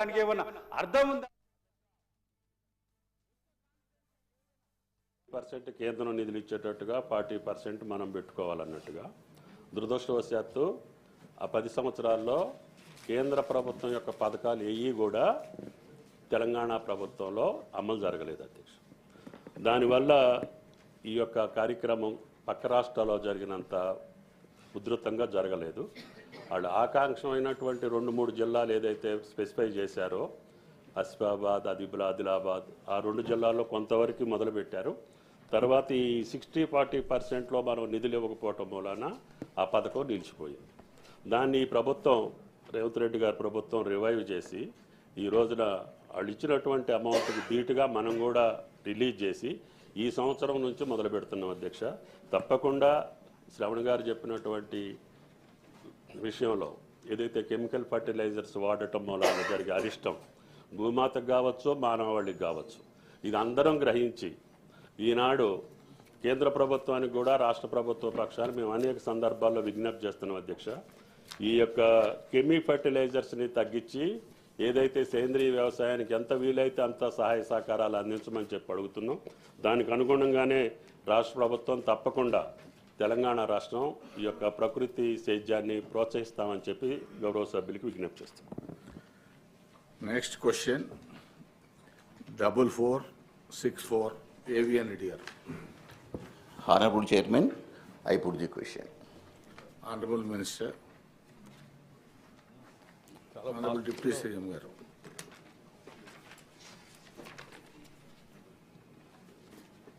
దానికి ఏమన్నా అర్థం ఉందా? కేంద్రం నిధులు ఇచ్చేటట్టుగా 40% మనం పెట్టుకోవాలన్నట్టుగా. దురదృష్టవశాత్తు ఆ 10 సంవత్సరాల్లో కేంద్ర ప్రభుత్వం యొక్క పథకాలు ఏవి కూడా తెలంగాణ ప్రభుత్వంలో అమలు జరగలేదు అధ్యక్ష. దానివల్ల ఈ యొక్క కార్యక్రమం పక్క రాష్ట్రాల్లో జరిగినంత ఉధృతంగా జరగలేదు. వాళ్ళు ఆకాంక్షమైనటువంటి 2-3 జిల్లాలు ఏదైతే స్పెసిఫై చేశారో ఆసిఫాబాద్, ఆదిలాబాద్, ఆ 2 జిల్లాల్లో కొంతవరకు మొదలుపెట్టారు. తర్వాత ఈ 60-40%లో మనం నిధులు ఇవ్వకపోవటం మూలాన ఆ పథకం నిలిచిపోయింది. దాన్ని ఈ ప్రభుత్వం, రేవంత్ రెడ్డి గారి ప్రభుత్వం రివైవ్ చేసి ఈ రోజున వాళ్ళు ఇచ్చినటువంటి అమౌంట్కి ధీటుగా మనం కూడా రిలీజ్ చేసి ఈ సంవత్సరం నుంచి మొదలు పెడుతున్నాం అధ్యక్ష. తప్పకుండా శ్రవణ్ గారు చెప్పినటువంటి విషయంలో ఏదైతే కెమికల్ ఫర్టిలైజర్స్ వాడటం మూలాన జరిగే అరిష్టం భూమాతకు కావచ్చు, మానవాళికి కావచ్చు, ఇది అందరం గ్రహించి ఈనాడు కేంద్ర ప్రభుత్వానికి కూడా రాష్ట్ర ప్రభుత్వ పక్షాన్ని మేము అనేక సందర్భాల్లో విజ్ఞప్తి చేస్తున్నాం అధ్యక్ష. ఈ యొక్క కెమి ఫర్టిలైజర్స్ని తగ్గించి ఏదైతే సేంద్రీయ వ్యవసాయానికి ఎంత వీలైతే అంత సహాయ సహకారాలు అందించమని చెప్పి అడుగుతున్నాం. దానికి అనుగుణంగానే రాష్ట్ర ప్రభుత్వం తప్పకుండా తెలంగాణ రాష్ట్రం ఈ యొక్క ప్రకృతి సేద్యాన్ని ప్రోత్సహిస్తామని చెప్పి గౌరవ సభ్యులకు విజ్ఞప్తి చేస్తాం. Next question 4464 AVN Reader. Honorable Chairman, I put the question. Honorable Minister, Honorable Deputy CM Garu.